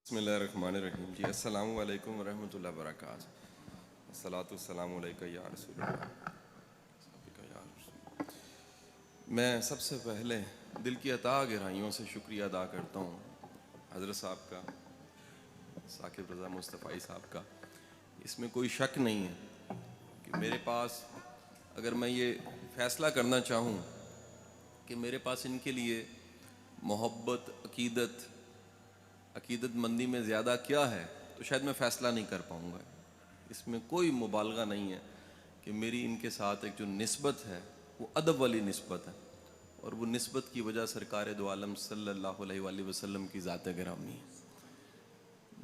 بسم اللہ الرحمن الرحیم جی السلام علیکم ورحمۃ اللہ وبرکاتہ. الصلاۃ والسلام علیک یا رسول اللہ. میں سب سے پہلے دل کی عطا گہرائیوں سے شکریہ ادا کرتا ہوں حضرت صاحب کا, ثاقب رضا مصطفی صاحب کا. اس میں کوئی شک نہیں ہے کہ میرے پاس اگر میں یہ فیصلہ کرنا چاہوں کہ میرے پاس ان کے لیے محبت, عقیدت مندی میں زیادہ کیا ہے, تو شاید میں فیصلہ نہیں کر پاؤں گا. اس میں کوئی مبالغہ نہیں ہے کہ میری ان کے ساتھ ایک جو نسبت ہے وہ ادب والی نسبت ہے, اور وہ نسبت کی وجہ سرکار دو عالم صلی اللہ علیہ وآلہ وسلم کی ذات گرامی ہے.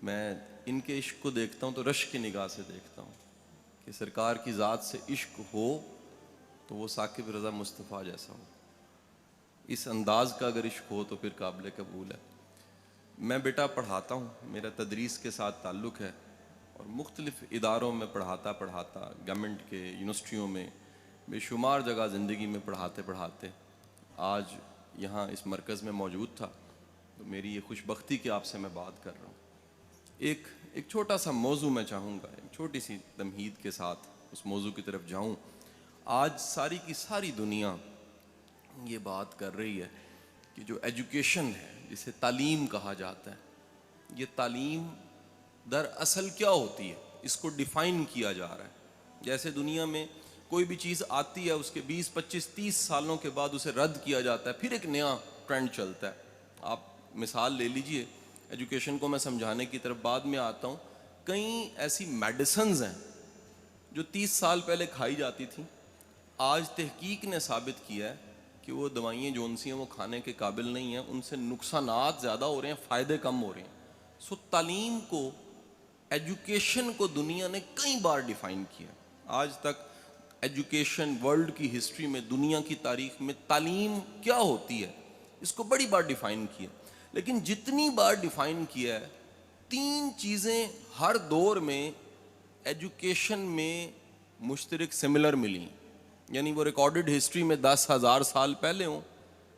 میں ان کے عشق کو دیکھتا ہوں تو رشک کی نگاہ سے دیکھتا ہوں کہ سرکار کی ذات سے عشق ہو تو وہ ثاقب رضا مصطفیٰ جیسا ہو. اس انداز کا اگر عشق ہو تو پھر قابل قبول ہے. میں بیٹا پڑھاتا ہوں, میرا تدریس کے ساتھ تعلق ہے, اور مختلف اداروں میں پڑھاتا گورنمنٹ کے یونیورسٹیوں میں بے شمار جگہ زندگی میں پڑھاتے آج یہاں اس مرکز میں موجود تھا. تو میری یہ خوش بختی کہ آپ سے میں بات کر رہا ہوں. ایک چھوٹا سا موضوع میں چاہوں گا, ایک چھوٹی سی تمہید کے ساتھ اس موضوع کی طرف جاؤں. آج ساری کی ساری دنیا یہ بات کر رہی ہے کہ جو ایجوکیشن ہے, جسے تعلیم کہا جاتا ہے, یہ تعلیم دراصل کیا ہوتی ہے, اس کو ڈیفائن کیا جا رہا ہے. جیسے دنیا میں کوئی بھی چیز آتی ہے اس کے 20, 25, 30 سالوں کے بعد اسے رد کیا جاتا ہے, پھر ایک نیا ٹرینڈ چلتا ہے. آپ مثال لے لیجئے, ایجوکیشن کو میں سمجھانے کی طرف بعد میں آتا ہوں. کئی ایسی میڈیسنز ہیں جو 30 سال پہلے کھائی جاتی تھیں, آج تحقیق نے ثابت کیا ہے کہ وہ دوائیں جون سی ہیں وہ کھانے کے قابل نہیں ہیں, ان سے نقصانات زیادہ ہو رہے ہیں, فائدے کم ہو رہے ہیں. تعلیم کو, ایجوکیشن کو دنیا نے کئی بار ڈیفائن کیا. آج تک ایجوکیشن ورلڈ کی ہسٹری میں, دنیا کی تاریخ میں تعلیم کیا ہوتی ہے اس کو بڑی بار ڈیفائن کیا. لیکن جتنی بار ڈیفائن کیا ہے, 3 چیزیں ہر دور میں ایجوکیشن میں مشترک سملر ملی. یعنی وہ ریکارڈڈ ہسٹری میں 10,000 سال پہلے ہوں,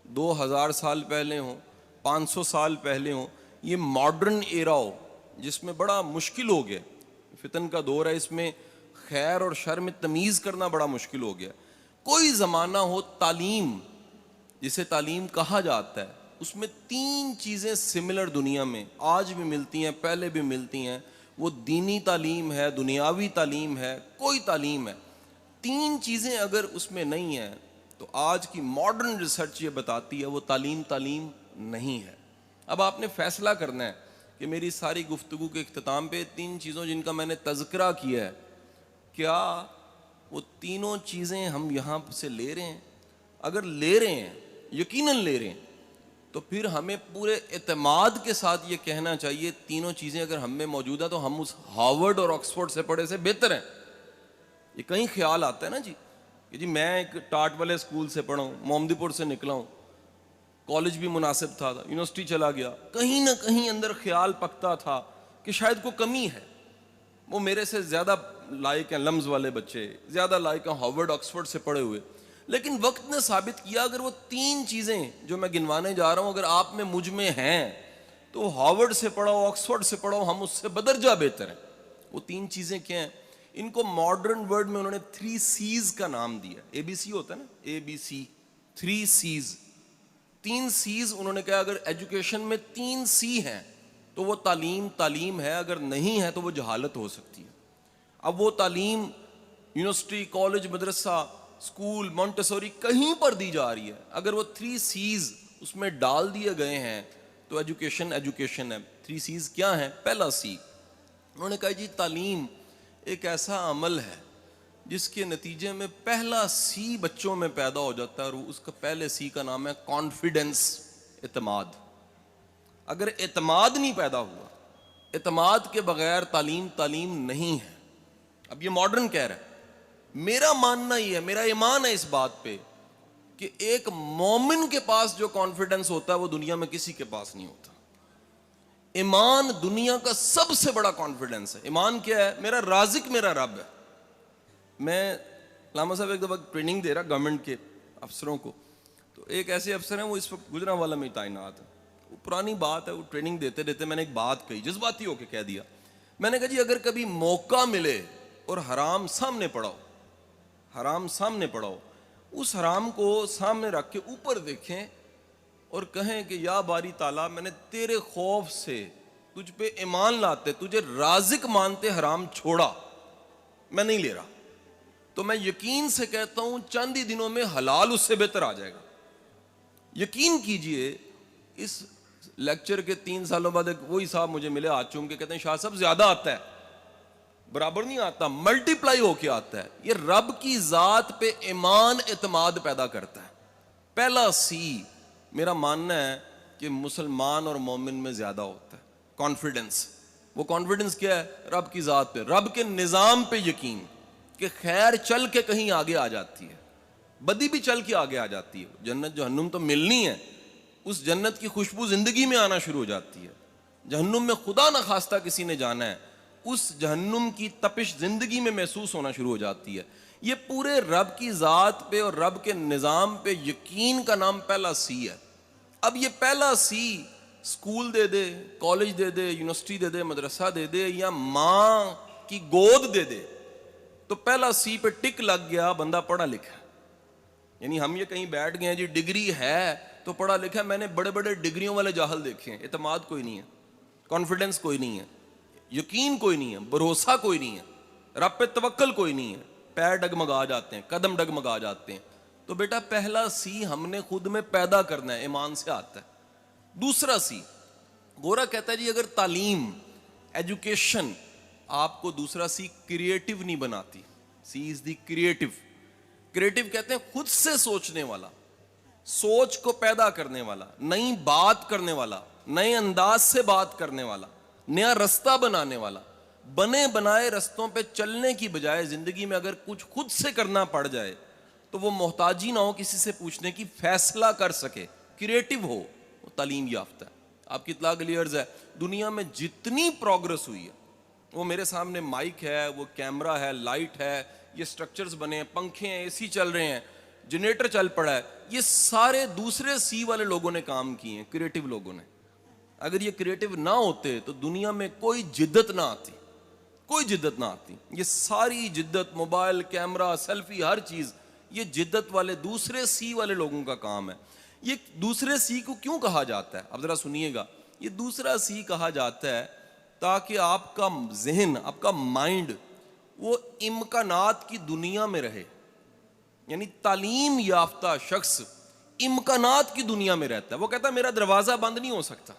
2,000 سال پہلے ہوں, 500 سال پہلے ہوں, یہ ماڈرن ایرا ہو جس میں بڑا مشکل ہو گیا, فتن کا دور ہے, اس میں خیر اور شر میں تمیز کرنا بڑا مشکل ہو گیا. کوئی زمانہ ہو, تعلیم جسے تعلیم کہا جاتا ہے, اس میں 3 چیزیں سملر دنیا میں آج بھی ملتی ہیں, پہلے بھی ملتی ہیں. وہ دینی تعلیم ہے, دنیاوی تعلیم ہے, کوئی تعلیم ہے. 3 چیزیں اگر اس میں نہیں ہیں تو آج کی ماڈرن ریسرچ یہ بتاتی ہے وہ تعلیم نہیں ہے. اب آپ نے فیصلہ کرنا ہے کہ میری ساری گفتگو کے اختتام پہ 3 چیزوں جن کا میں نے تذکرہ کیا ہے, کیا وہ تینوں چیزیں ہم یہاں سے لے رہے ہیں؟ اگر لے رہے ہیں, یقیناً لے رہے ہیں, تو پھر ہمیں پورے اعتماد کے ساتھ یہ کہنا چاہیے تینوں چیزیں اگر ہم میں موجود ہیں تو ہم اس ہارورڈ اور آکسفورڈ سے پڑھے سے بہتر ہیں. یہ کہیں خیال آتا ہے نا جی کہ جی میں ایک ٹاٹ والے اسکول سے پڑھا ہوں, محمدی پور سے نکلا ہوں, کالج بھی مناسب تھا, یونیورسٹی چلا گیا, کہیں نہ کہیں اندر خیال پکتا تھا کہ شاید کوئی کمی ہے. وہ میرے سے زیادہ لائق ہیں لمز والے بچے, زیادہ لائق ہیں ہارورڈ آکسفورڈ سے پڑھے ہوئے. لیکن وقت نے ثابت کیا اگر وہ 3 چیزیں جو میں گنوانے جا رہا ہوں اگر آپ میں مجھ میں ہیں تو ہارورڈ سے پڑھو, آکسفورڈ سے پڑھو, ہم اس سے بدرجہ بہتر ہیں. وہ 3 چیزیں کیا ہیں؟ ان کو ماڈرن ورڈ میں انہوں نے 3 C's کا نام دیا. ABC ہوتا ہے نا, ABC, 3 C's. 3 C's انہوں نے کہا اگر ایجوکیشن میں 3 C ہیں تو وہ تعلیم ہے, اگر نہیں ہے تو وہ جہالت ہو سکتی ہے. اب وہ تعلیم یونیورسٹی, کالج, مدرسہ, اسکول, مونٹیسوری کہیں پر دی جا رہی ہے, اگر وہ 3 C's اس میں ڈال دیے گئے ہیں تو ایجوکیشن ہے. 3 C's کیا ہیں؟ پہلا C انہوں نے کہا جی تعلیم ایک ایسا عمل ہے جس کے نتیجے میں پہلا C بچوں میں پیدا ہو جاتا ہے, اور اس کا پہلے C کا نام ہے کانفیڈنس, اعتماد. اگر اعتماد نہیں پیدا ہوا, اعتماد کے بغیر تعلیم نہیں ہے. اب یہ ماڈرن کہہ رہا ہے, میرا ماننا یہ ہے, میرا ایمان ہے اس بات پہ کہ ایک مومن کے پاس جو کانفیڈنس ہوتا ہے وہ دنیا میں کسی کے پاس نہیں ہوتا. ایمان دنیا کا سب سے بڑا کانفیڈنس ہے. ایمان کیا ہے؟ میرا رازق میرا رب ہے. میں علامہ صاحب ایک دفعہ ٹریننگ دے رہا گورنمنٹ کے افسروں کو, تو ایک ایسے افسر ہیں وہ اس وقت گجرانوالہ میں تعینات ہیں. وہ پرانی بات ہے, وہ ٹریننگ دیتے دیتے میں نے ایک بات کہی, جذباتی ہو کے کہہ دیا. میں نے کہا جی اگر کبھی موقع ملے اور حرام سامنے پڑاؤ, حرام سامنے پڑاؤ, اس حرام کو سامنے رکھ کے اوپر دیکھیں اور کہیں کہ یا باری تعالیٰ میں نے تیرے خوف سے تجھ پہ ایمان لاتے, تجھے رازق مانتے حرام چھوڑا, میں نہیں لے رہا, تو میں یقین سے کہتا ہوں چند ہی دنوں میں حلال اس سے بہتر آ جائے گا. یقین کیجئے اس لیکچر کے 3 سالوں بعد ایک وہی صاحب مجھے ملے ہاتھ چوم کے, کہتے ہیں شاہ صاحب زیادہ آتا ہے, برابر نہیں آتا, ملٹی پلائی ہو کے آتا ہے. یہ رب کی ذات پہ ایمان اعتماد پیدا کرتا ہے. پہلا سی میرا ماننا ہے کہ مسلمان اور مومن میں زیادہ ہوتا ہے, کانفیڈنس. وہ کانفیڈنس کیا ہے؟ رب کی ذات پہ, رب کے نظام پہ یقین کہ خیر چل کے کہیں آگے آ جاتی ہے, بدی بھی چل کے آگے آ جاتی ہے. جنت جہنم تو ملنی ہے, اس جنت کی خوشبو زندگی میں آنا شروع ہو جاتی ہے. جہنم میں خدا نہ خواستہ کسی نے جانا ہے, اس جہنم کی تپش زندگی میں محسوس ہونا شروع ہو جاتی ہے. یہ پورے رب کی ذات پہ اور رب کے نظام پہ یقین کا نام پہلا سی ہے. اب یہ پہلا سی اسکول دے دے, کالج دے دے, یونیورسٹی دے دے, مدرسہ دے دے, یا ماں کی گود دے دے, تو پہلا سی پہ ٹک لگ گیا, بندہ پڑھا لکھا. یعنی ہم یہ کہیں بیٹھ گئے ہیں جی ڈگری ہے تو پڑھا لکھا. میں نے بڑے بڑے ڈگریوں والے جاہل دیکھے ہیں, اعتماد کوئی نہیں ہے, کانفیڈنس کوئی نہیں ہے, یقین کوئی نہیں ہے, بھروسہ کوئی نہیں ہے, رب پہ توکل کوئی نہیں ہے, پیر ڈگمگا جاتے ہیں, قدم ڈگمگا جاتے ہیں. تو بیٹا پہلا سی ہم نے خود میں پیدا کرنا ہے, ایمان سے آتا ہے. دوسرا سی, گورا کہتا ہے جی اگر تعلیم, ایجوکیشن آپ کو, دوسرا سی کریٹو نہیں بناتی. سی از دی کریٹو. کریٹو کہتے ہیں خود سے سوچنے والا, سوچ کو پیدا کرنے والا, نئی بات کرنے والا, نئے انداز سے بات کرنے والا, نیا رستہ بنانے والا. بنے بنائے رستوں پہ چلنے کی بجائے زندگی میں اگر کچھ خود سے کرنا پڑ جائے تو وہ محتاجی نہ ہو کسی سے پوچھنے کی, فیصلہ کر سکے, کریٹو ہو, وہ تعلیم یافتہ ہے. آپ کی اطلاع کے لیے عرض ہے, دنیا میں جتنی پروگرس ہوئی ہے, وہ میرے سامنے مائک ہے, وہ کیمرہ ہے, لائٹ ہے, یہ سٹرکچرز بنے ہیں, پنکھے ہیں, اے سی چل رہے ہیں, جنریٹر چل پڑا ہے, یہ سارے دوسرے سی والے لوگوں نے کام کیے ہیں, کریٹو لوگوں نے. اگر یہ کریٹو نہ ہوتے تو دنیا میں کوئی جدت نہ آتی, کوئی جدت نہ آتی. یہ ساری جدت, موبائل, کیمرہ, سیلفی, ہر چیز, یہ جدت والے دوسرے سی والے لوگوں کا کام ہے. یہ دوسرے سی کو کیوں کہا جاتا ہے؟ اب ذرا سنیے گا. یہ دوسرا سی کہا جاتا ہے تاکہ آپ کا ذہن, آپ کا مائنڈ وہ امکانات کی دنیا میں رہے. یعنی تعلیم یافتہ شخص امکانات کی دنیا میں رہتا ہے. وہ کہتا ہے میرا دروازہ بند نہیں ہو سکتا,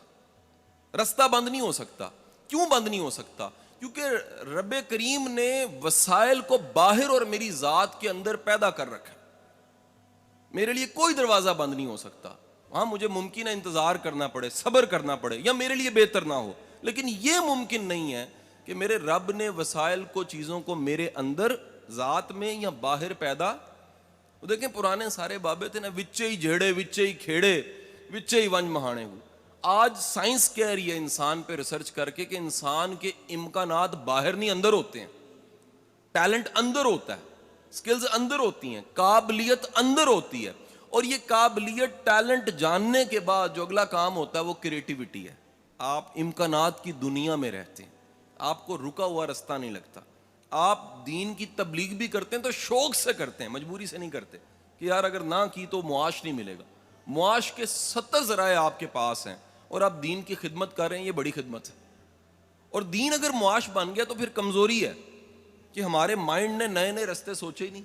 رستہ بند نہیں ہو سکتا. کیوں بند نہیں ہو سکتا؟ کیونکہ رب کریم نے وسائل کو باہر اور میری ذات کے اندر پیدا کر رکھا. میرے لیے کوئی دروازہ بند نہیں ہو سکتا. ہاں مجھے ممکن ہے انتظار کرنا پڑے, صبر کرنا پڑے, یا میرے لیے بہتر نہ ہو, لیکن یہ ممکن نہیں ہے کہ میرے رب نے وسائل کو, چیزوں کو میرے اندر ذات میں یا باہر پیدا. دیکھیں پرانے سارے بابے تھے نا, وچے ہی جھیڑے, وچے ہی کھیڑے, وچے ہی ونج مہانے ہوئے. آج سائنس کہہ رہی ہے انسان پہ ریسرچ کر کے کہ انسان کے امکانات باہر نہیں اندر ہوتے ہیں. ٹیلنٹ اندر ہوتا ہے, سکلز اندر ہوتی ہیں, قابلیت اندر ہوتی ہے. اور یہ قابلیت, ٹیلنٹ جاننے کے بعد جو اگلا کام ہوتا ہے وہ کریٹیوٹی ہے. آپ امکانات کی دنیا میں رہتے ہیں, آپ کو رکا ہوا رستہ نہیں لگتا. آپ دین کی تبلیغ بھی کرتے ہیں تو شوق سے کرتے ہیں, مجبوری سے نہیں کرتے کہ یار اگر نہ کی تو معاش نہیں ملے گا. معاش کے 70 ذرائع آپ کے پاس ہیں اور آپ دین کی خدمت کر رہے ہیں, یہ بڑی خدمت ہے. اور دین اگر معاش بن گیا تو پھر کمزوری ہے کہ ہمارے مائنڈ نے نئے نئے رستے سوچے ہی نہیں,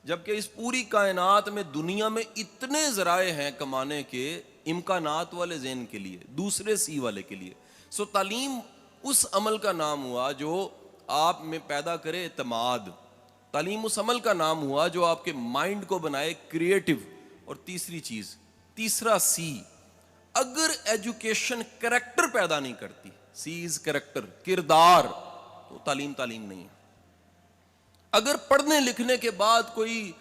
جبکہ اس پوری کائنات میں, دنیا میں اتنے ذرائع ہیں کمانے کے, امکانات والے ذہن کے لیے, دوسرے سی والے کے لیے. سو تعلیم اس عمل کا نام ہوا جو آپ میں پیدا کرے اعتماد. تعلیم اس عمل کا نام ہوا جو آپ کے مائنڈ کو بنائے کریٹو. اور تیسری چیز, تیسرا سی, اگر ایجوکیشن کریکٹر پیدا نہیں کرتی, سی از کریکٹر, کردار, تو تعلیم نہیں ہے. اگر پڑھنے لکھنے کے بعد کوئی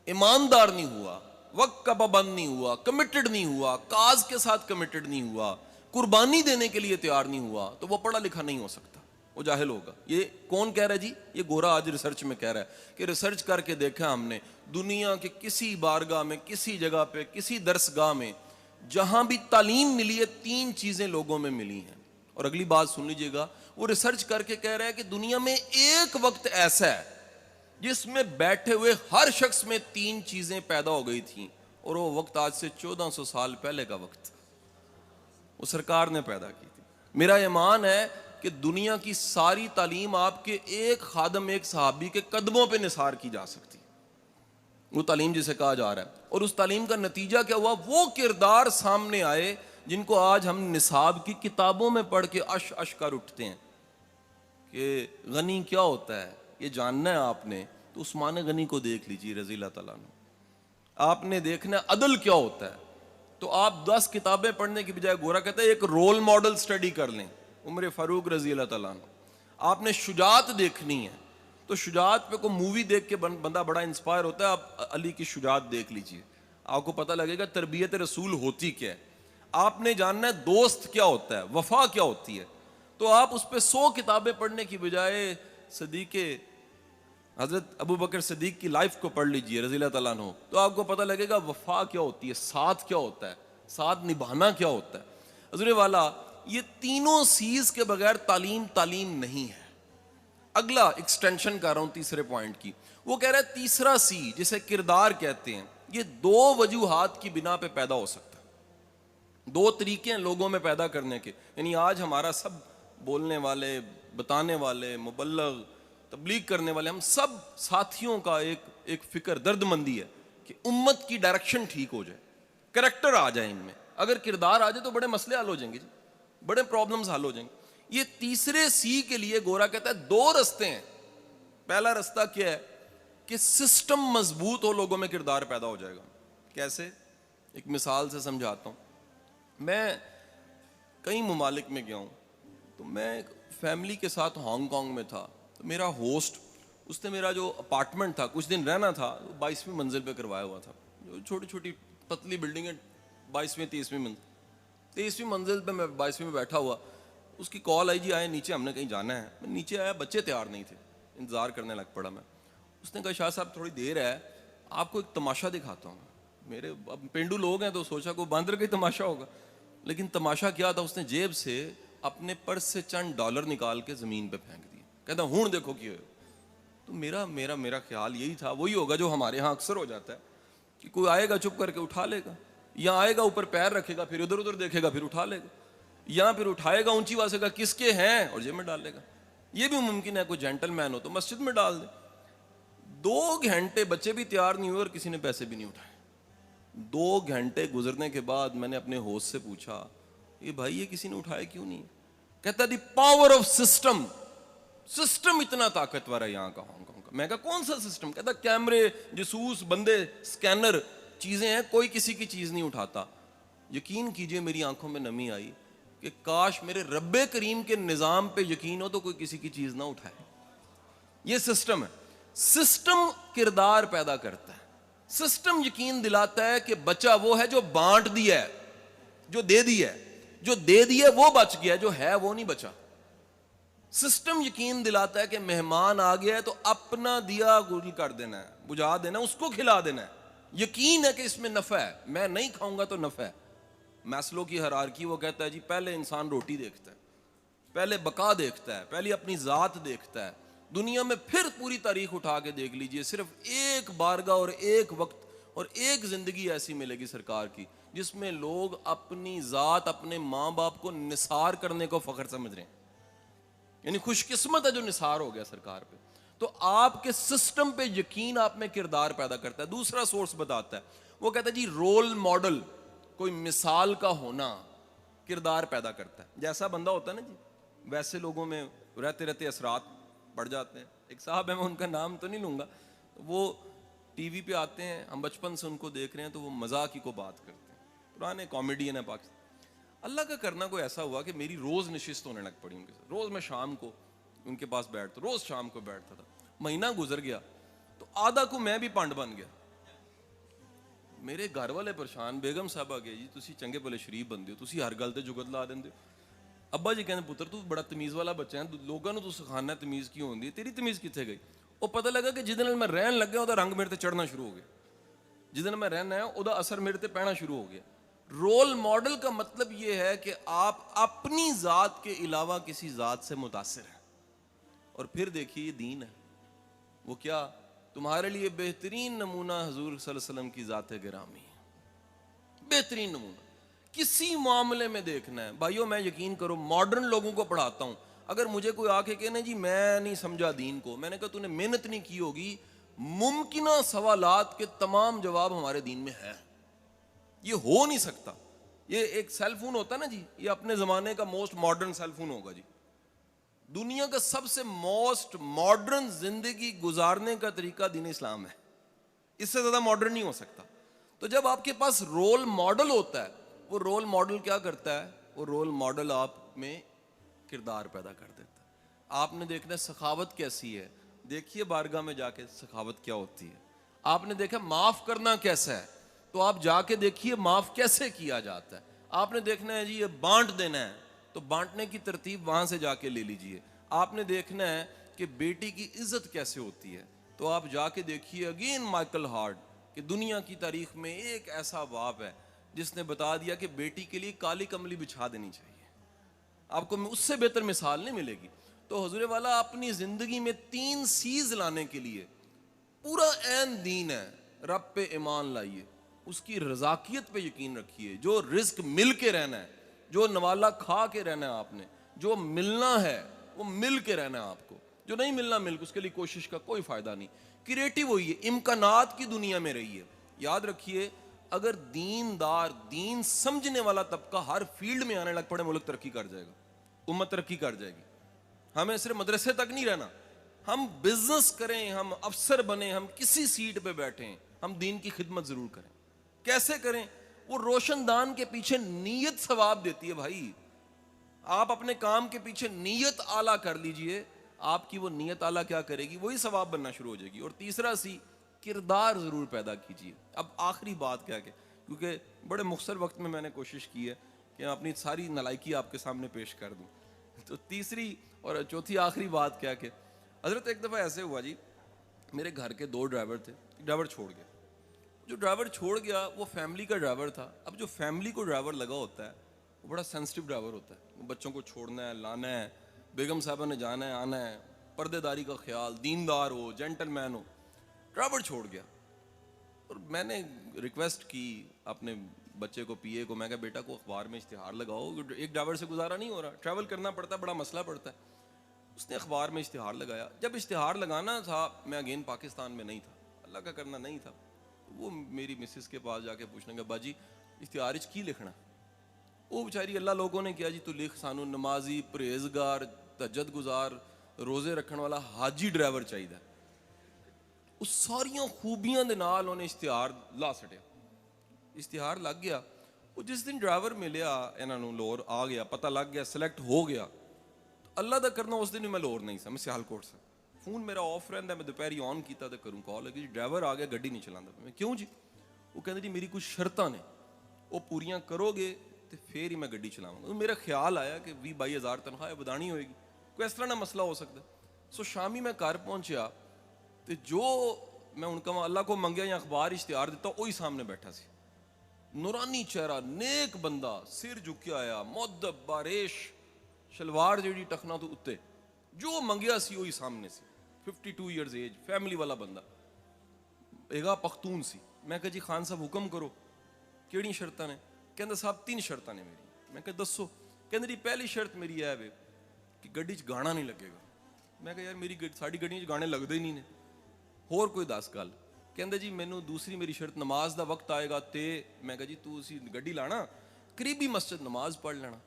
ایماندار نہیں ہوا, وقت کا پابند نہیں ہوا, کمیٹڈ نہیں ہوا, کاز کے ساتھ کمیٹڈ نہیں ہوا, قربانی دینے کے لیے تیار نہیں ہوا, تو وہ پڑھا لکھا نہیں ہو سکتا, وہ جاہل ہوگا. یہ کون کہہ رہا ہے جی؟ یہ گورا آج ریسرچ میں کہہ رہا ہے کہ ریسرچ کر کے دیکھا ہم نے, دنیا کے کسی بارگاہ میں, کسی جگہ پہ, کسی درس گاہ میں جہاں بھی تعلیم ملی ہے 3 چیزیں لوگوں میں ملی ہیں. اور اگلی بات سن لیجئے گا, وہ ریسرچ کر کے کہہ رہا ہے کہ دنیا میں ایک وقت ایسا ہے جس میں بیٹھے ہوئے ہر شخص میں 3 چیزیں پیدا ہو گئی تھیں, اور وہ وقت آج سے 1400 سال پہلے کا وقت, وہ سرکار نے پیدا کی تھی. میرا ایمان ہے کہ دنیا کی ساری تعلیم آپ کے ایک خادم, ایک صحابی کے قدموں پہ نثار کی جا سکتی, وہ تعلیم جسے کہا جا رہا ہے. اور اس تعلیم کا نتیجہ کیا ہوا؟ وہ کردار سامنے آئے جن کو آج ہم نصاب کی کتابوں میں پڑھ کے اش کر اٹھتے ہیں کہ غنی کیا ہوتا ہے, یہ جاننا ہے آپ نے تو عثمان غنی کو دیکھ لیجیے رضی اللہ تعالیٰ عنہ. آپ نے دیکھنا ہے عدل کیا ہوتا ہے تو آپ 10 کتابیں پڑھنے کی بجائے گورا کہتا ہے ایک رول ماڈل سٹڈی کر لیں, عمر فاروق رضی اللہ تعالیٰ عنہ. آپ نے شجاعت دیکھنی ہے تو شجاعت پہ کوئی مووی دیکھ کے بندہ بڑا انسپائر ہوتا ہے, آپ علی کی شجاعت دیکھ لیجئے, آپ کو پتہ لگے گا تربیت رسول ہوتی کیا ہے. آپ نے جاننا ہے دوست کیا ہوتا ہے, وفا کیا ہوتی ہے, تو آپ اس پہ 100 کتابیں پڑھنے کی بجائے صدیق حضرت ابو بکر صدیق کی لائف کو پڑھ لیجئے رضی اللہ تعالیٰ عنہ, تو آپ کو پتہ لگے گا وفا کیا ہوتی ہے, ساتھ کیا ہوتا ہے, ساتھ نبھانا کیا ہوتا ہے. حضور والا یہ تینوں سیز کے بغیر تعلیم نہیں ہے. اگلا ایکسٹینشن کر رہا ہوں تیسرے پوائنٹ کی, وہ کہہ رہا ہے تیسرا سی جسے کردار کہتے ہیں, یہ 2 وجوہات کی بنا پہ پیدا ہو سکتا ہے. 2 طریقے ہیں لوگوں میں پیدا کرنے کے. یعنی آج ہمارا سب بولنے والے, بتانے والے, مبلغ, تبلیغ کرنے والے, ہم سب ساتھیوں کا ایک فکر, درد مندی ہے کہ امت کی ڈائریکشن ٹھیک ہو جائے, کریکٹر آ جائے ان میں. اگر کردار آ جائے تو بڑے مسئلے حل ہو جائیں گے جی, بڑے پرابلمز حل ہو جائیں گے. یہ تیسرے سی کے لیے گورا کہتا ہے 2 رستے ہیں. پہلا رستہ کیا ہے کہ سسٹم مضبوط ہو, لوگوں میں کردار پیدا ہو جائے گا. کیسے؟ ایک مثال سے سمجھاتا ہوں. میں کئی ممالک میں گیا ہوں, تو میں ایک فیملی کے ساتھ ہانگ کانگ میں تھا, تو میرا ہوسٹ, اس نے میرا جو اپارٹمنٹ تھا, کچھ دن رہنا تھا, 22ویں منزل پہ کروایا ہوا تھا. جو چھوٹی چھوٹی پتلی بلڈنگ ہے, 22ویں 23ویں منزل, 23ویں منزل پہ میں 22ویں میں بیٹھا ہوا. اس کی کال آئی, جی آئے نیچے, ہم نے کہیں جانا ہے. میں نیچے آیا, بچے تیار نہیں تھے, انتظار کرنے لگ پڑا میں. اس نے کہا شاہ صاحب تھوڑی دیر ہے, آپ کو ایک تماشا دکھاتا ہوں. میرے اب پینڈو لوگ ہیں تو سوچا کوئی باندر کا ہی تماشا ہوگا, لیکن تماشا کیا تھا, اس نے جیب سے اپنے پرس سے چند ڈالر نکال کے زمین پہ پھینک دیے, کہتا ہوں دیکھو کیا. تو میرا خیال یہی تھا, وہی ہوگا جو ہمارے ہاں اکثر ہو جاتا ہے کہ کوئی آئے گا چپ کر کے اٹھا لے گا, یا آئے گا اوپر پیر رکھے گا, پھر ادھر ادھر دیکھے گا, پھر اٹھا لے گا, یا پھر اٹھائے گا اونچی آواز سے کہا کس کے ہیں اور جیب میں ڈال لے گا. یہ بھی ممکن ہے کوئی جینٹل مین ہو تو مسجد میں ڈال دے. 2 گھنٹے بچے بھی تیار نہیں ہوئے اور کسی نے پیسے بھی نہیں اٹھائے. 2 گھنٹے گزرنے کے بعد میں نے اپنے ہوسٹ سے پوچھا, یہ بھائی یہ کسی نے اٹھائے کیوں نہیں؟ کہتا the power of system, system اتنا طاقتور ہے یہاں کا, ہانگ کانگ کا. میں کہا کون سا سسٹم؟ کہتا کیمرے, جاسوس, بندے, سکینر, چیزیں ہیں, کوئی کسی کی چیز نہیں اٹھاتا. یقین کیجئے میری آنکھوں میں نمی آئی کہ کاش میرے رب کریم کے نظام پہ یقین ہو تو کوئی کسی کی چیز نہ اٹھائے. یہ سسٹم ہے. سسٹم کردار پیدا کرتا ہے. سسٹم یقین دلاتا ہے کہ بچہ وہ ہے جو بانٹ دیا ہے, جو دے دیا ہے, جو دے دیا وہ بچ گیا, جو ہے وہ نہیں بچا. سسٹم یقین دلاتا ہے کہ مہمان آ گیا ہے تو اپنا دیا گل کر دینا ہے, بجھا دینا, اس کو کھلا دینا ہے. یقین ہے کہ اس میں نفع ہے, میں نہیں کھاؤں گا تو نفع ہے. میسلو کی ہرارکی, وہ کہتا ہے جی پہلے انسان روٹی دیکھتا ہے, پہلے بقا دیکھتا ہے, پہلے اپنی ذات دیکھتا ہے. دنیا میں پھر پوری تاریخ اٹھا کے دیکھ لیجئے, صرف ایک بارگاہ اور ایک وقت اور ایک زندگی ایسی ملے گی سرکار کی جس میں لوگ اپنی ذات, اپنے ماں باپ کو نثار کرنے کو فخر سمجھ رہے ہیں. یعنی خوش قسمت ہے جو نثار ہو گیا سرکار پہ. تو آپ کے سسٹم پہ یقین آپ میں کردار پیدا کرتا ہے. دوسرا سورس بتاتا ہے, وہ کہتا ہے جی رول ماڈل, کوئی مثال کا ہونا کردار پیدا کرتا ہے. جیسا بندہ ہوتا ہے نا جی, ویسے لوگوں میں رہتے رہتے اثرات پڑ جاتے ہیں. ایک صاحب ہے, میں ان کا نام تو نہیں لوں گا, وہ ٹی وی پہ آتے ہیں, ہم بچپن سے ان کو دیکھ رہے ہیں, تو وہ مذاق ہی کو بات کرتے ہیں, پرانے کامیڈین ہیں پاکستان. اللہ کا کرنا کوئی ایسا ہوا کہ میری روز نشست ہونے لگ پڑی ان کے ساتھ. روز میں شام کو ان کے پاس بیٹھتا, روز شام کو بیٹھتا تھا. مہینہ گزر گیا تو آدھا کو میں بھی پانڈ بن گیا. میرے گھر والے پریشان, بیگم صاحب آ گئے, جی تسی چنگے بھلے شریف بندے ہو, تسی ہر گل تے جگت لا دیندے ہو. ابا جی کہندے پتر تو بڑا تمیز والا بچہ ہے, لوگاں نو تو سکھانا تمیز کیوں ہوندی ہے, تیری تمیز کتنے گئی؟ وہ پتہ لگا کہ جس دن میں رہن لگ گیا وہ رنگ میرے تے چڑھنا شروع ہو گیا, جس دن میں رہنا ہے وہ اثر میرے تے پینا شروع ہو گیا. رول ماڈل کا مطلب یہ ہے کہ آپ اپنی ذات کے علاوہ کسی ذات سے متاثر ہیں. اور پھر دیکھیے یہ دین ہے وہ کیا, تمہارے لیے بہترین نمونہ حضور صلی اللہ علیہ وسلم کی ذات گرامی ہے, بہترین نمونہ. کسی معاملے میں دیکھنا ہے بھائیو, میں یقین کرو ماڈرن لوگوں کو پڑھاتا ہوں, اگر مجھے کوئی آ کے کہنا جی میں نہیں سمجھا دین کو, میں نے کہا تو نے محنت نہیں کی ہوگی, ممکنہ سوالات کے تمام جواب ہمارے دین میں ہے, یہ ہو نہیں سکتا. یہ ایک سیل فون ہوتا ہے نا جی, یہ اپنے زمانے کا موسٹ ماڈرن سیل فون ہوگا جی, دنیا کا سب سے موسٹ ماڈرن زندگی گزارنے کا طریقہ دین اسلام ہے, اس سے زیادہ ماڈرن نہیں ہو سکتا. تو جب آپ کے پاس رول ماڈل ہوتا ہے, وہ رول ماڈل کیا کرتا ہے, وہ رول ماڈل آپ میں کردار پیدا کر دیتا ہے. آپ نے دیکھنا سخاوت کیسی ہے, دیکھیے بارگاہ میں جا کے سخاوت کیا ہوتی ہے. آپ نے دیکھا معاف کرنا کیسا ہے, تو آپ جا کے دیکھیے معاف کیسے کیا جاتا ہے. آپ نے دیکھنا ہے جی یہ بانٹ دینا ہے, تو بانٹنے کی ترتیب وہاں سے جا کے لے لیجئے. آپ نے دیکھنا ہے کہ بیٹی کی عزت کیسے ہوتی ہے, تو آپ جا کے دیکھیے اگین مائیکل ہارٹ, کہ دنیا کی تاریخ میں ایک ایسا باپ ہے جس نے بتا دیا کہ بیٹی کے لیے کالی کملی بچھا دینی چاہیے. آپ کو اس سے بہتر مثال نہیں ملے گی. تو حضور والا اپنی زندگی میں 3 سیز لانے کے لیے پورا عین دین ہے. رب پہ ایمان لائیے, اس کی رزاقیت پہ یقین رکھیے, جو رزق مل کے رہنا ہے, جو نوالا کھا کے رہنا ہے آپ نے, جو ملنا ہے وہ مل کے رہنا ہے آپ کو, جو نہیں ملنا مل کے اس کے لیے کوشش کا کوئی فائدہ نہیں. کریٹو ہوئیے, امکانات کی دنیا میں رہیے. یاد رکھیے اگر دیندار, دین سمجھنے والا طبقہ ہر فیلڈ میں آنے لگ پڑے, ملک ترقی کر جائے گا, امت ترقی کر جائے گی. ہمیں صرف مدرسے تک نہیں رہنا, ہم بزنس کریں, ہم افسر بنیں, ہم کسی سیٹ پہ بیٹھیں, ہم دین کی خدمت ضرور کریں. کیسے کریں؟ وہ روشن دان کے پیچھے نیت ثواب دیتی ہے بھائی. آپ اپنے کام کے پیچھے نیت اعلیٰ کر لیجئے, آپ کی وہ نیت اعلیٰ کیا کرے گی, وہی ثواب بننا شروع ہو جائے گی. اور تیسرا سی, کردار ضرور پیدا کیجئے. اب آخری بات کیا کہ کیونکہ بڑے مختصر وقت میں نے کوشش کی ہے کہ اپنی ساری نالائکی آپ کے سامنے پیش کر دوں. تو تیسری اور چوتھی آخری بات کیا کہ حضرت ایک دفعہ ایسے ہوا جی, میرے گھر کے 2 ڈرائیور تھے, ڈرائیور چھوڑ گیا. جو ڈرائیور چھوڑ گیا وہ فیملی کا ڈرائیور تھا. اب جو فیملی کو ڈرائیور لگا ہوتا ہے وہ بڑا سینسٹیو ڈرائیور ہوتا ہے, بچوں کو چھوڑنا ہے, لانا ہے, بیگم صاحبہ نے جانا ہے آنا ہے, پردے داری کا خیال, دیندار ہو, جینٹل مین ہو. ڈرائیور چھوڑ گیا, اور میں نے ریکویسٹ کی اپنے بچے کو, پی اے کو, میں کہا بیٹا کو اخبار میں اشتہار لگاؤ, ایک ڈرائیور سے گزارا نہیں ہو رہا, ٹریول کرنا پڑتا ہے, بڑا مسئلہ پڑتا ہے. اس نے اخبار میں اشتہار لگایا. جب اشتہار لگانا تھا, میں اگین پاکستان میں نہیں تھا, اللہ کا کرنا نہیں تھا, وہ میری مسز کے پاس جا کے پوچھنے کا باجی اشتہار کی لکھنا. وہ بیچاری اللہ لوگوں نے کیا جی تو لکھ, سانو نمازی, پرہیزگار, تہجد گزار, روزے رکھنے والا حاجی ڈرائیور چاہیے. اس ساریاں خوبیاں دے نال انہیں اشتہار لا سٹیا. اشتہار لگ گیا. وہ جس دن ڈرائیور ملیا انہاں نوں, لور آ گیا, پتہ لگ گیا, سلیکٹ ہو گیا, اللہ دا کرنا اس دن بھی میں لور نہیں سا, میں سیالکوٹ سے. فون میرا آف رہندا, میں دوپہری آن کیتا تے کروں کال لگی, ڈرائیور آ گیا, گڈی نہیں چلاندا. میں کیوں جی؟ وہ کہندے جی میری کچھ شرطاں نے, وہ پوریاں کرو گے تو پھر ہی میں گڈی چلاواں گا. میرا خیال آیا کہ 20-22 ہزار تنخواہ بدانی ہوئے گی, کوئی اس طرح نہ مسئلہ ہو سکتا. سو شامی میں گھر پہنچیا تو جو میں ان کا اللہ کو منگیا یا اخبار اشتہار دیتا, وہی سامنے بیٹھا سی, نورانی چہرہ, نیک بندہ, سر جھکیا آیا, مؤدب, باریش, شلوار جیڑی ٹکنا تو اتے, جو منگیا سی وہی سامنے سی. 52 ایئرز ایج, فیملی والا بندہ, ایگا پختون سی. میں کہا جی خان صاحب حکم کرو, کیڑی شرطاں نے؟ کہندا صاحب 3 شرطاں نے میری. میں کہا دسو. کہندا جی پہلی شرط میری ہے کہ گڈی چ گانا نہیں لگے گا. میں کہا یار میری ساڈی گڈی چ گانے لگدے ہی نہیں نے, ہور کوئی 10 گل. کہندا جی مینوں دوسری میری شرط, نماز دا وقت آئے گا تے. میں کہا جی تو اسی گڈی لانا, قریبی مسجد نماز پڑھ لینا.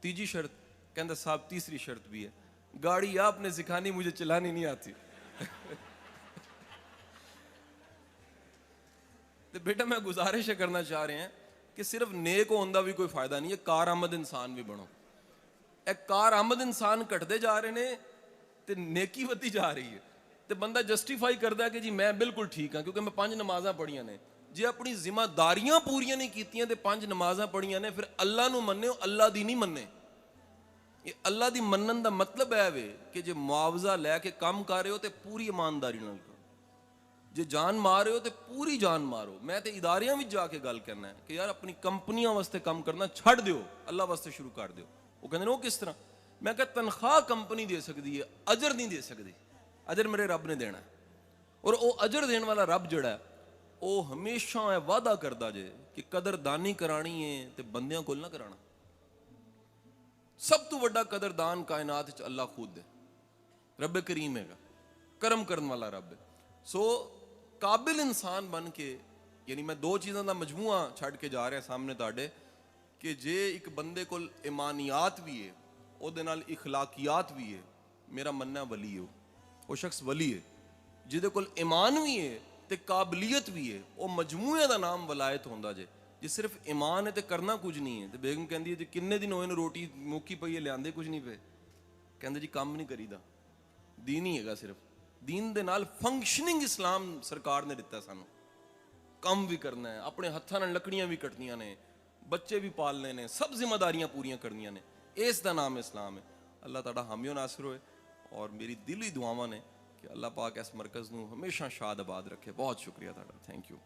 تیجی شرط. کہندا صاحب تیسری شرط بھی ہے, گاڑی آپ نے سکھانی, مجھے چلانی نہیں آتی. تو بیٹا میں گزارش کرنا چاہ رہے ہیں کہ صرف نیک ہوندہ بھی کوئی فائدہ نہیں ہے, کارآمد انسان بھی بنو. ایک کارآمد انسان کٹتے جا رہے ہیں تے نیکی ودی جا رہی ہے, تے بندہ جسٹیفائی کردا ہے کہ جی میں بالکل ٹھیک ہاں کیونکہ میں 5 نمازاں پڑھیاں نے. جی اپنی ذمہ داریاں پوریاں نہیں کیتیاں تے 5 نمازاں پڑھیاں نے, پھر اللہ نو مننے ہو, اللہ دی نہیں مننے. یہ اللہ دی منن دا مطلب ہے وے کہ جے معاوضہ لے کے کام کر رہے ہو تے پوری ایمانداری نال کرو. ਜੇ ਜਾਨ ਮਾਰ ਰਹੇ ਹੋ ਤੇ ਪੂਰੀ ਜਾਨ ਮਾਰੋ। ਮੈਂ ਤੇ ਇਦਾਰਿਆਂ ਵਿੱਚ ਜਾ ਕੇ ਗੱਲ ਕਰਨਾ ਹੈ ਕਿ ਯਾਰ ਆਪਣੀ ਕੰਪਨੀਆਂ ਵਾਸਤੇ ਕੰਮ ਕਰਨਾ ਛੱਡ ਦਿਓ, ਅੱਲਾ ਵਾਸਤੇ ਸ਼ੁਰੂ ਕਰ ਦਿਓ। ਉਹ ਕਹਿੰਦੇ ਨੇ ਉਹ ਕਿਸ ਤਰ੍ਹਾਂ? ਮੈਂ ਕਿਹਾ ਤਨਖਾਹ ਕੰਪਨੀ ਦੇ ਸਕਦੀ ਹੈ, ਅਜਰ ਨਹੀਂ ਦੇ ਸਕਦੀ। ਅਜਰ ਮੇਰੇ ਰੱਬ ਨੇ ਦੇਣਾ, ਔਰ ਉਹ ਅਜਰ ਦੇਣ ਵਾਲਾ ਰੱਬ ਜਿਹੜਾ ਉਹ ਹਮੇਸ਼ਾ ਇਹ ਵਾਅਦਾ ਕਰਦਾ ਜੇ ਕਿ ਕਦਰਦਾਨੀ ਕਰਾਣੀ ਹੈ ਤੇ ਬੰਦਿਆਂ ਕੋਲ ਨਾ ਕਰਾਣਾ। ਸਭ ਤੋਂ ਵੱਡਾ ਕਦਰਦਾਨ ਕਾਇਨਾਤ ਵਿੱਚ ਅੱਲਾ ਖੁਦ ਹੈ, ਰੱਬ ਕਰੀਮ ਹੈਗਾ, ਕਰਮ ਕਰਨ ਵਾਲਾ ਰੱਬ ਹੈ। ਸੋ ਕਾਬਿਲ ਇਨਸਾਨ ਬਣ ਕੇ, ਯਾਨੀ ਮੈਂ ਦੋ ਚੀਜ਼ਾਂ ਦਾ ਮਜਮੂਆ ਛੱਡ ਕੇ ਜਾ ਰਿਹਾ ਸਾਹਮਣੇ ਤੁਹਾਡੇ, ਕਿ ਜੇ ਇੱਕ ਬੰਦੇ ਕੋਲ ਇਮਾਨੀਆਤ ਵੀ ਹੈ, ਉਹਦੇ ਨਾਲ ਇਖਲਾਕੀਆਤ ਵੀ ਹੈ, ਮੇਰਾ ਮੰਨਣਾ ਵਲੀ ਹੈ, ਉਹ ਸ਼ਖਸ ਵਲੀ ਹੈ। ਜਿਹਦੇ ਕੋਲ ਈਮਾਨ ਵੀ ਹੈ ਤੇ ਕਾਬਲੀਅਤ ਵੀ ਹੈ, ਉਹ ਮਜਮੂਏ ਦਾ ਨਾਮ ਵਲਾਇਤ ਹੁੰਦਾ ਜੇ। ਜੇ ਸਿਰਫ ਈਮਾਨ ਹੈ ਤੇ ਕਰਨਾ ਕੁਝ ਨਹੀਂ ਹੈ, ਤੇ ਬੇਗਮ ਕਹਿੰਦੀ ਹੈ ਜੀ ਕਿੰਨੇ ਦਿਨ ਹੋਏ ਨੇ ਰੋਟੀ ਮੁੱਕੀ ਪਈ ਹੈ, ਲਿਆਂਦੇ ਕੁਝ ਨਹੀਂ ਪਏ। ਕਹਿੰਦੇ ਜੀ ਕੰਮ ਨਹੀਂ ਕਰੀਦਾ, ਦੀਨ ਹੀ ਹੈਗਾ ਸਿਰਫ। ਦੀਨ ਦੇ ਨਾਲ ਫੰਕਸ਼ਨਿੰਗ ਇਸਲਾਮ ਸਰਕਾਰ ਨੇ ਦਿੱਤਾ ਸਾਨੂੰ। ਕੰਮ ਵੀ ਕਰਨਾ ਹੈ, ਆਪਣੇ ਹੱਥਾਂ ਨਾਲ ਲੱਕੜੀਆਂ ਵੀ ਕੱਟਣੀਆਂ ਨੇ, ਬੱਚੇ ਵੀ ਪਾਲਨੇ ਨੇ, ਸਭ ਜ਼ਿੰਮੇਦਾਰੀਆਂ ਪੂਰੀਆਂ ਕਰਨੀਆਂ ਨੇ। ਇਸ ਦਾ ਨਾਮ ਇਸਲਾਮ ਹੈ। ਅੱਲਾਹ ਤੁਹਾਡਾ ਹਾਮੀ ਨਾਸਿਰ ਹੋਏ। ਔਰ ਮੇਰੀ ਦਿਲੀ ਦੁਆਵਾਂ ਨੇ کہ اللہ پاک اس مرکز نو ہمیشہ شاد آباد رکھے۔ بہت شکریہ تہاڈا، تھینک یو۔